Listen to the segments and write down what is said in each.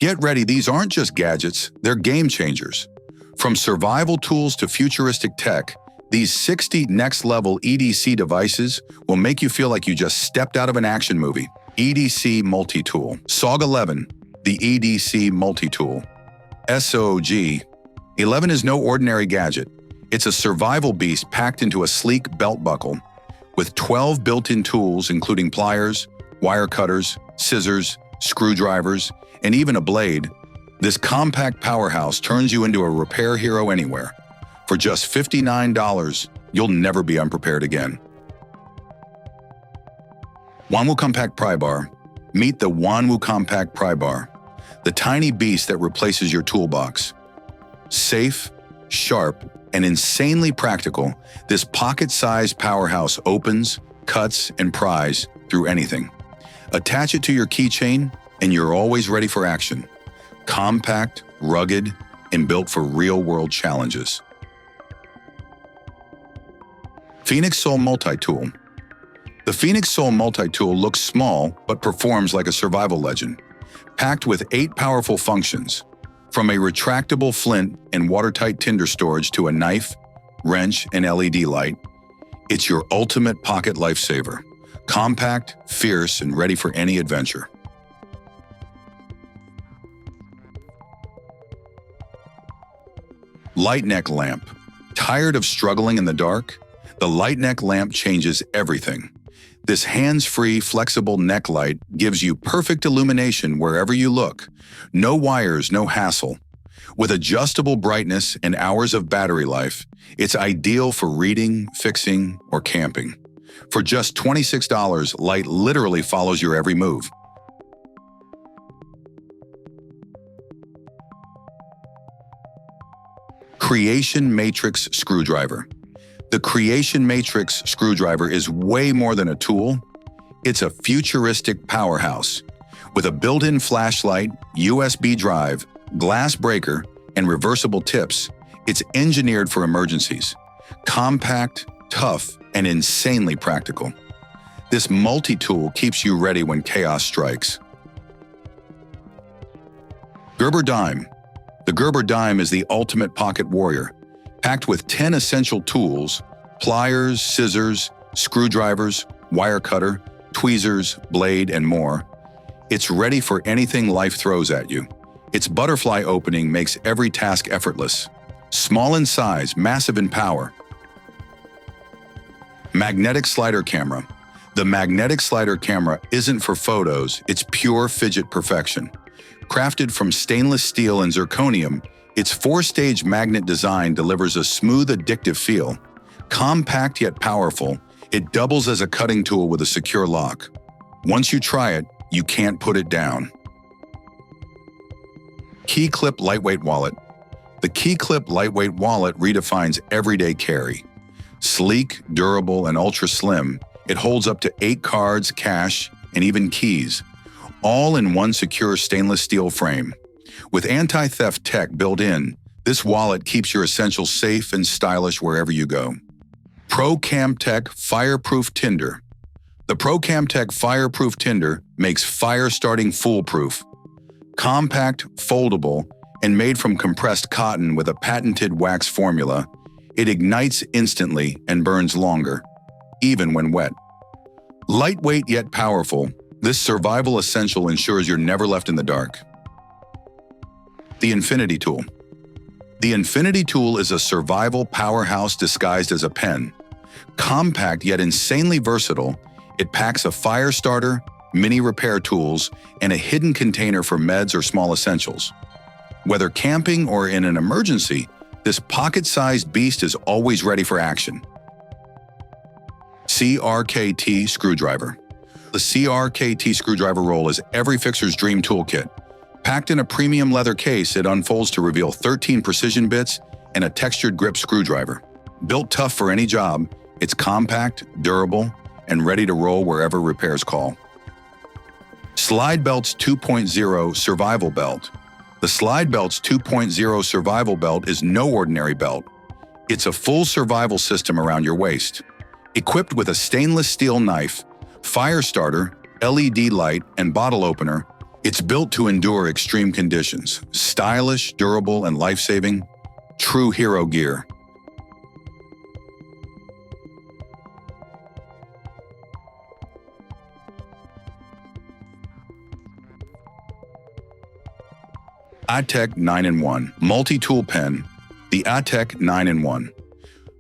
Get ready, these aren't just gadgets, they're game changers. From survival tools to futuristic tech, these 60 next-level EDC devices will make you feel like you just stepped out of an action movie. EDC Multi-Tool. SOG 11, the EDC Multi-Tool. SOG 11 is no ordinary gadget. It's a survival beast packed into a sleek belt buckle with 12 built-in tools including pliers, wire cutters, scissors, screwdrivers, and even a blade. This compact powerhouse turns you into a repair hero anywhere. For just $59, you'll never be unprepared again. Wanwu Compact Pry Bar. Meet the Wanwu Compact Pry Bar, the tiny beast that replaces your toolbox. Safe, sharp, and insanely practical, this pocket-sized powerhouse opens, cuts, and pries through anything. Attach it to your keychain, and you're always ready for action. Compact, rugged, and built for real-world challenges. Phoenix Soul Multi-Tool. The Phoenix Soul Multi-Tool looks small but performs like a survival legend, packed with 8 powerful functions. From a retractable flint and watertight tinder storage to a knife, wrench, and LED light, it's your ultimate pocket lifesaver. Compact, fierce, and ready for any adventure. Light neck lamp. Tired of struggling in the dark? The light neck lamp changes everything. This hands-free, flexible neck light gives you perfect illumination wherever you look. No wires, no hassle. With adjustable brightness and hours of battery life, it's ideal for reading, fixing, or camping. For just $26, light literally follows your every move. Creation Matrix Screwdriver. The Creation Matrix Screwdriver is way more than a tool. It's a futuristic powerhouse. With a built-in flashlight, USB drive, glass breaker, and reversible tips, it's engineered for emergencies. Compact, tough, and insanely practical. This multi-tool keeps you ready when chaos strikes. Gerber Dime. The Gerber Dime is the ultimate pocket warrior, packed with 10 essential tools: pliers, scissors, screwdrivers, wire cutter, tweezers, blade, and more. It's ready for anything life throws at you. Its butterfly opening makes every task effortless. Small in size, massive in power. Magnetic Slider Camera. The magnetic slider camera isn't for photos, it's pure fidget perfection. Crafted from stainless steel and zirconium, its 4-stage magnet design delivers a smooth, addictive feel. Compact yet powerful, it doubles as a cutting tool with a secure lock. Once you try it, you can't put it down. Key Clip Lightweight Wallet. The Key Clip Lightweight Wallet redefines everyday carry. Sleek, durable, and ultra-slim, it holds up to 8 cards, cash, and even keys, all in one secure stainless steel frame. With anti-theft tech built in, this wallet keeps your essentials safe and stylish wherever you go. ProCamTech Fireproof Tinder. The ProCamTech Fireproof Tinder makes fire starting foolproof. Compact, foldable, and made from compressed cotton with a patented wax formula, it ignites instantly and burns longer, even when wet. Lightweight yet powerful, this survival essential ensures you're never left in the dark. The Infinity Tool. The Infinity Tool is a survival powerhouse disguised as a pen. Compact yet insanely versatile, it packs a fire starter, mini repair tools, and a hidden container for meds or small essentials. Whether camping or in an emergency, this pocket-sized beast is always ready for action. CRKT Screwdriver. The CRKT screwdriver roll is every fixer's dream toolkit. Packed in a premium leather case, it unfolds to reveal 13 precision bits and a textured grip screwdriver. Built tough for any job, it's compact, durable, and ready to roll wherever repairs call. Slide Belts 2.0 Survival Belt. The Slide Belts 2.0 Survival Belt is no ordinary belt. It's a full survival system around your waist. Equipped with a stainless steel knife, fire starter, LED light, and bottle opener, It's built to endure extreme conditions. Stylish, durable, and life-saving. True hero gear. iTech 9-in-1 Multi-Tool Pen. The iTech 9-in-1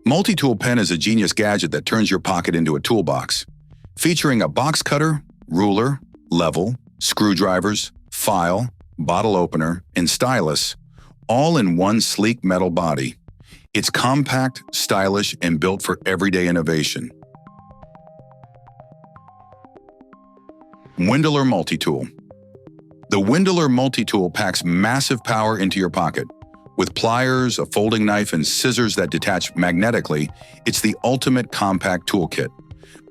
Multi-Tool Pen is a genius gadget that turns your pocket into a toolbox. Featuring a box cutter, ruler, level, screwdrivers, file, bottle opener, and stylus, all in one sleek metal body. It's compact, stylish, and built for everyday innovation. Windler Multi-Tool. The Windler Multi-Tool packs massive power into your pocket. With pliers, a folding knife, and scissors that detach magnetically, it's the ultimate compact toolkit.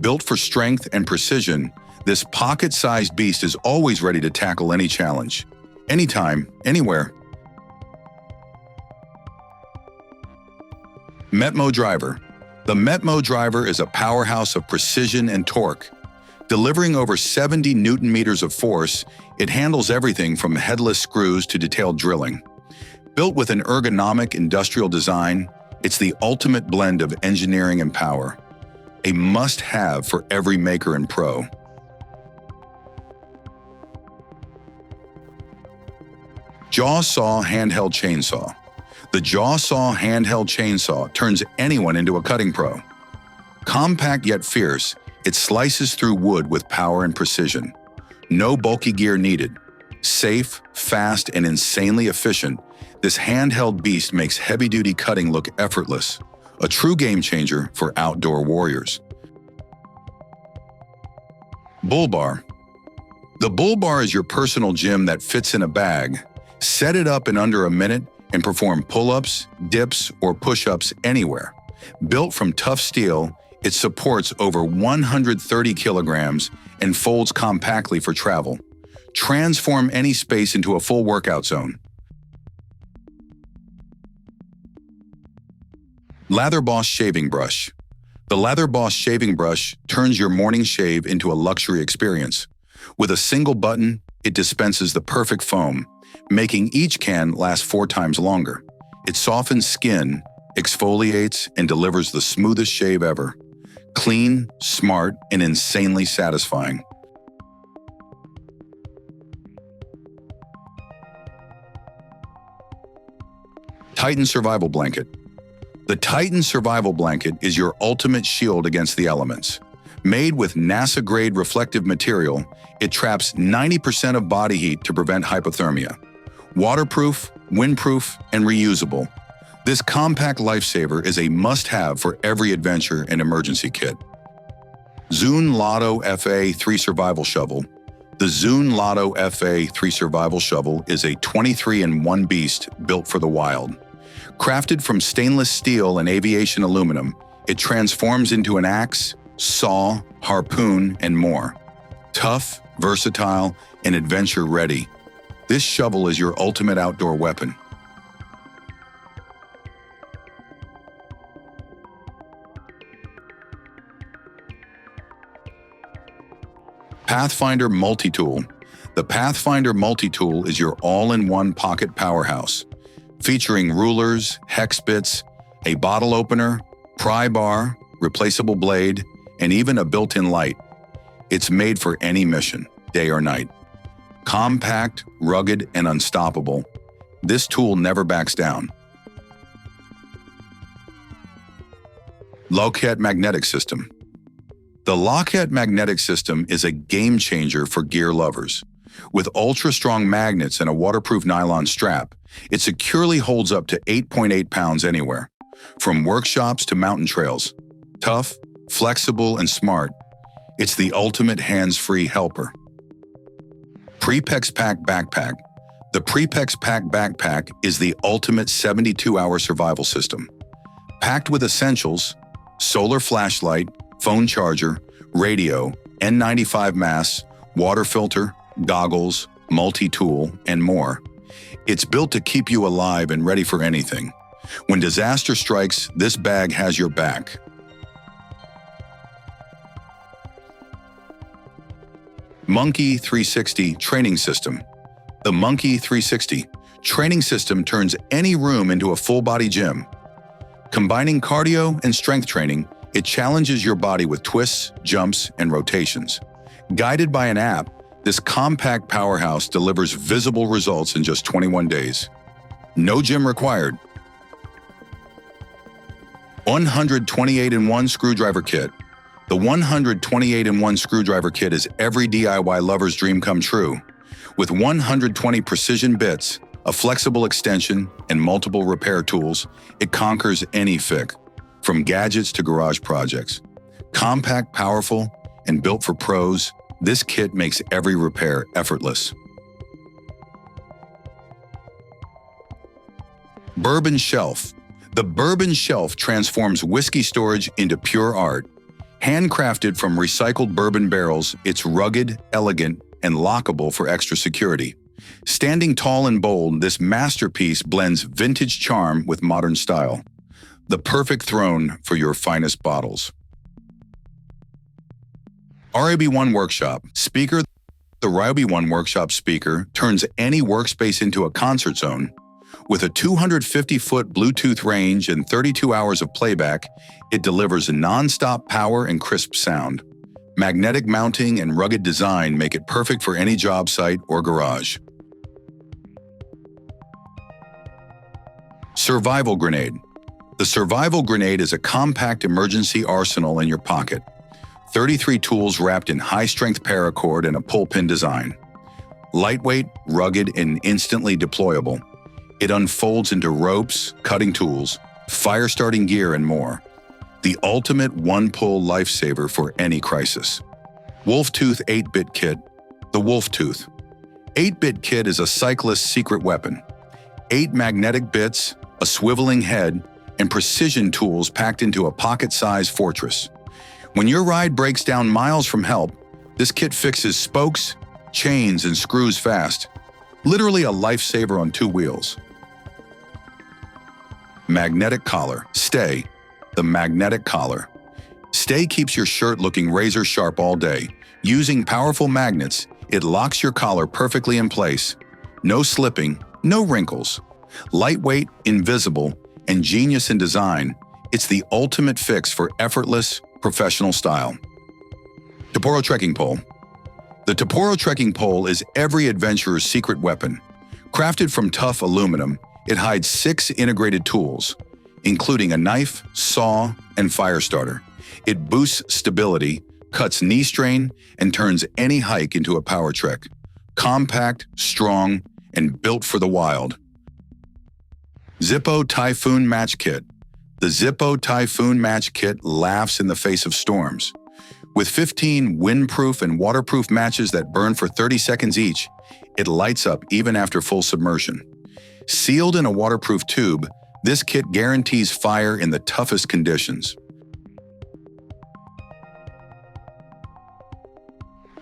Built for strength and precision, this pocket-sized beast is always ready to tackle any challenge. Anytime, anywhere. Metmo Driver. The Metmo Driver is a powerhouse of precision and torque. Delivering over 70 Newton-meters of force, it handles everything from headless screws to detailed drilling. Built with an ergonomic industrial design, it's the ultimate blend of engineering and power. A must-have for every maker and pro. Jawsaw Handheld Chainsaw. The Jawsaw Handheld Chainsaw turns anyone into a cutting pro. Compact yet fierce, it slices through wood with power and precision. No bulky gear needed. Safe, fast, and insanely efficient, this handheld beast makes heavy-duty cutting look effortless. A true game-changer for outdoor warriors. Bull Bar. The Bull Bar is your personal gym that fits in a bag. Set it up in under a minute and perform pull-ups, dips, or push-ups anywhere. Built from tough steel, it supports over 130 kilograms and folds compactly for travel. Transform any space into a full workout zone. Lather Boss Shaving Brush. The Lather Boss Shaving Brush turns your morning shave into a luxury experience. With a single button, it dispenses the perfect foam, making each can last 4 times longer. It softens skin, exfoliates, and delivers the smoothest shave ever. Clean, smart, and insanely satisfying. Titan Survival Blanket. The Titan Survival Blanket is your ultimate shield against the elements. Made with NASA-grade reflective material, it traps 90% of body heat to prevent hypothermia. Waterproof, windproof, and reusable. This compact lifesaver is a must-have for every adventure and emergency kit. Zune Lotto FA3 Survival Shovel. The Zune Lotto FA3 Survival Shovel is a 23-in-1 beast built for the wild. Crafted from stainless steel and aviation aluminum, it transforms into an axe, saw, harpoon, and more. Tough, versatile, and adventure-ready. This shovel is your ultimate outdoor weapon. Pathfinder Multi-Tool. The Pathfinder Multi-Tool is your all-in-one pocket powerhouse. Featuring rulers, hex bits, a bottle opener, pry bar, replaceable blade, and even a built-in light. It's made for any mission, day or night. Compact, rugged, and unstoppable, this tool never backs down. Lockheed Magnetic System. The Lockheed Magnetic System is a game-changer for gear lovers. With ultra-strong magnets and a waterproof nylon strap, it securely holds up to 8.8 pounds anywhere. From workshops to mountain trails. Tough, flexible, and smart, it's the ultimate hands-free helper. Prepex Pack Backpack. The Prepex Pack Backpack is the ultimate 72-hour survival system. Packed with essentials, solar flashlight, phone charger, radio, N95 mask, water filter, goggles, multi-tool, and more. It's built to keep you alive and ready for anything. When disaster strikes, this bag has your back. Monkey 360 Training System. The Monkey 360 training system turns any room into a full-body gym. Combining cardio and strength training, it challenges your body with twists, jumps, and rotations. Guided by an app, this compact powerhouse delivers visible results in just 21 days. No gym required. 128-in-1 Screwdriver Kit. The 128-in-1 Screwdriver Kit is every DIY lover's dream come true. With 120 precision bits, a flexible extension, and multiple repair tools, it conquers any fix, from gadgets to garage projects. Compact, powerful, and built for pros, this kit makes every repair effortless. Bourbon Shelf. The Bourbon Shelf transforms whiskey storage into pure art. Handcrafted from recycled bourbon barrels, it's rugged, elegant, and lockable for extra security. Standing tall and bold, this masterpiece blends vintage charm with modern style. The perfect throne for your finest bottles. RIB1 Workshop Speaker. The RIB1 Workshop speaker turns any workspace into a concert zone. With a 250-foot Bluetooth range and 32 hours of playback, it delivers non-stop power and crisp sound. Magnetic mounting and rugged design make it perfect for any job site or garage. Survival Grenade. The Survival Grenade is a compact emergency arsenal in your pocket. 33 tools wrapped in high-strength paracord and a pull-pin design. Lightweight, rugged, and instantly deployable. It unfolds into ropes, cutting tools, fire-starting gear, and more. The ultimate one-pull lifesaver for any crisis. Wolftooth 8-Bit Kit. The Wolftooth 8-Bit Kit is a cyclist's secret weapon. 8 magnetic bits, a swiveling head, and precision tools packed into a pocket-sized fortress. When your ride breaks down miles from help, this kit fixes spokes, chains, and screws fast. Literally a lifesaver on 2 wheels. Magnetic Collar. Stay. The Magnetic Collar. Stay keeps your shirt looking razor sharp all day. Using powerful magnets, it locks your collar perfectly in place. No slipping, no wrinkles. Lightweight, invisible, and genius in design, it's the ultimate fix for effortless, professional style. Toporo Trekking Pole. The Toporo Trekking Pole is every adventurer's secret weapon. Crafted from tough aluminum, it hides 6 integrated tools, including a knife, saw, and fire starter. It boosts stability, cuts knee strain, and turns any hike into a power trek. Compact, strong, and built for the wild. Zippo Typhoon Match Kit. The Zippo Typhoon Match Kit laughs in the face of storms. With 15 windproof and waterproof matches that burn for 30 seconds each, it lights up even after full submersion. Sealed in a waterproof tube, this kit guarantees fire in the toughest conditions.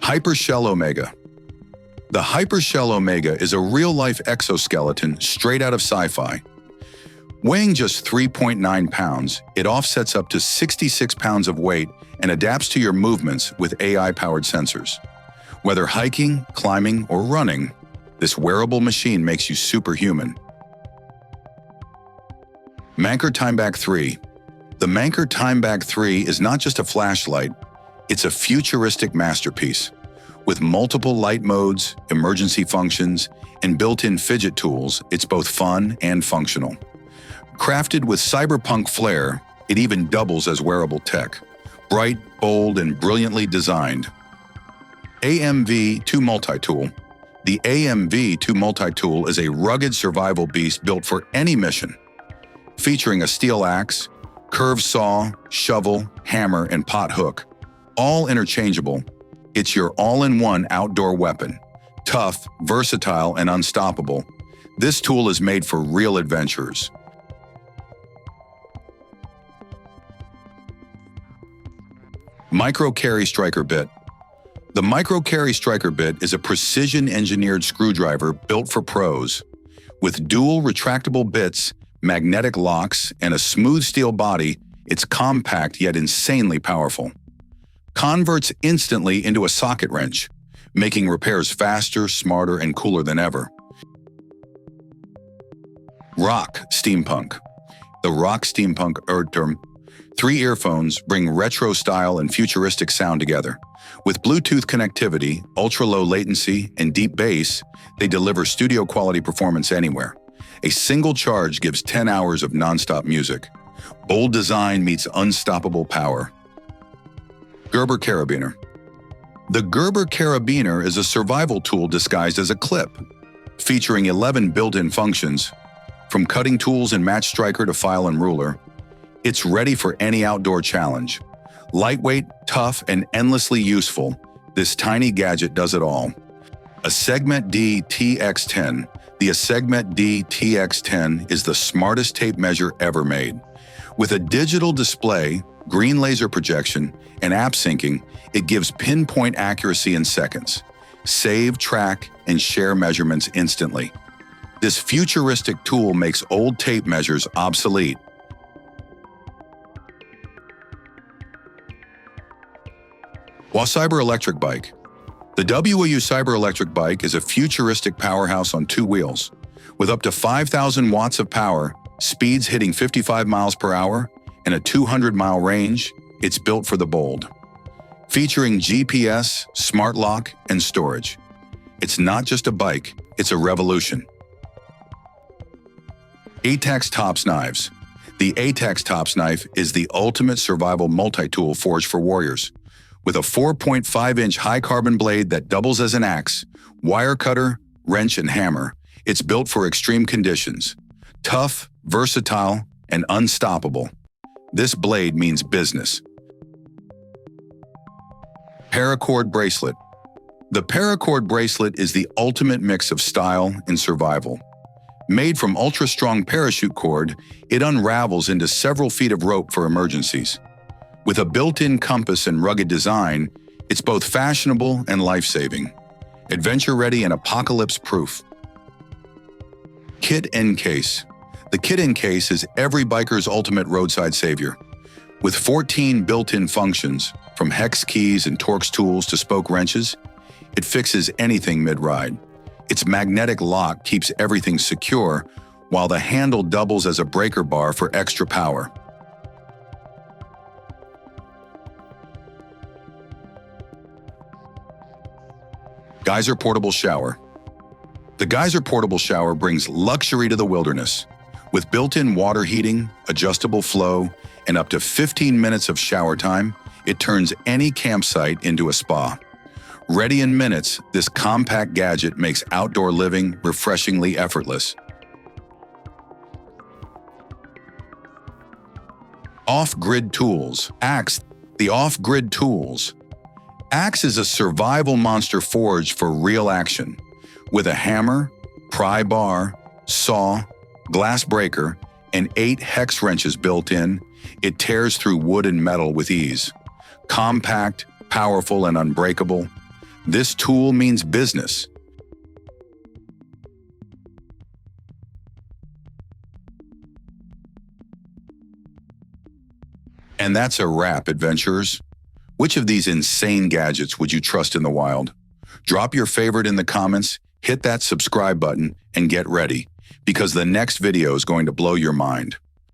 Hypershell Omega. The Hypershell Omega is a real-life exoskeleton straight out of sci-fi. Weighing just 3.9 pounds, it offsets up to 66 pounds of weight and adapts to your movements with AI-powered sensors. Whether hiking, climbing, or running, this wearable machine makes you superhuman. Manker Timeback 3. The Manker Timeback 3 is not just a flashlight, it's a futuristic masterpiece. With multiple light modes, emergency functions, and built-in fidget tools, it's both fun and functional. Crafted with cyberpunk flair, it even doubles as wearable tech. Bright, bold, and brilliantly designed. AMV2 Multi-Tool. The AMV2 Multi-Tool is a rugged survival beast built for any mission. Featuring a steel axe, curved saw, shovel, hammer, and pot hook. All interchangeable, it's your all-in-one outdoor weapon. Tough, versatile, and unstoppable, this tool is made for real adventurers. Micro Carry Striker Bit. The Micro Carry Striker Bit is a precision-engineered screwdriver built for pros. With dual retractable bits, magnetic locks, and a smooth steel body, it's compact yet insanely powerful. Converts instantly into a socket wrench, making repairs faster, smarter, and cooler than ever. Rock Steampunk. The Rock Steampunk term. 3 earphones bring retro style and futuristic sound together. With Bluetooth connectivity, ultra-low latency, and deep bass, they deliver studio-quality performance anywhere. A single charge gives 10 hours of non-stop music. Bold design meets unstoppable power. Gerber Carabiner. The Gerber Carabiner is a survival tool disguised as a clip, featuring 11 built-in functions. From cutting tools and match striker to file and ruler, it's ready for any outdoor challenge. Lightweight, tough, and endlessly useful, this tiny gadget does it all. A Segment D TX10. The Segment D TX10 is the smartest tape measure ever made. With a digital display, green laser projection, and app syncing, it gives pinpoint accuracy in seconds. Save, track, and share measurements instantly. This futuristic tool makes old tape measures obsolete. Cyber Electric Bike. The WU Cyber Electric Bike is a futuristic powerhouse on 2 wheels. With up to 5,000 watts of power, speeds hitting 55 miles per hour, and a 200-mile range, it's built for the bold. Featuring GPS, smart lock, and storage. It's not just a bike, it's a revolution. ATEX Tops Knives. The ATEX Tops knife is the ultimate survival multi-tool forged for warriors. With a 4.5-inch high-carbon blade that doubles as an axe, wire cutter, wrench, and hammer, it's built for extreme conditions. Tough, versatile, and unstoppable. This blade means business. Paracord Bracelet. The Paracord Bracelet is the ultimate mix of style and survival. Made from ultra-strong parachute cord, it unravels into several feet of rope for emergencies. With a built-in compass and rugged design, it's both fashionable and life-saving. Adventure-ready and apocalypse-proof. Kit End Case. The Kit End Case is every biker's ultimate roadside savior. With 14 built-in functions, from hex keys and Torx tools to spoke wrenches, it fixes anything mid-ride. Its magnetic lock keeps everything secure, while the handle doubles as a breaker bar for extra power. Geyser Portable Shower. The Geyser Portable Shower brings luxury to the wilderness. With built-in water heating, adjustable flow, and up to 15 minutes of shower time, it turns any campsite into a spa. Ready in minutes, this compact gadget makes outdoor living refreshingly effortless. Off-grid tools. Axe. The off-grid tools. Axe is a survival monster forged for real action. With a hammer, pry bar, saw, glass breaker, and 8 hex wrenches built in, it tears through wood and metal with ease. Compact, powerful, and unbreakable, this tool means business. And that's a wrap, adventurers. Which of these insane gadgets would you trust in the wild? Drop your favorite in the comments, hit that subscribe button, and get ready, because the next video is going to blow your mind.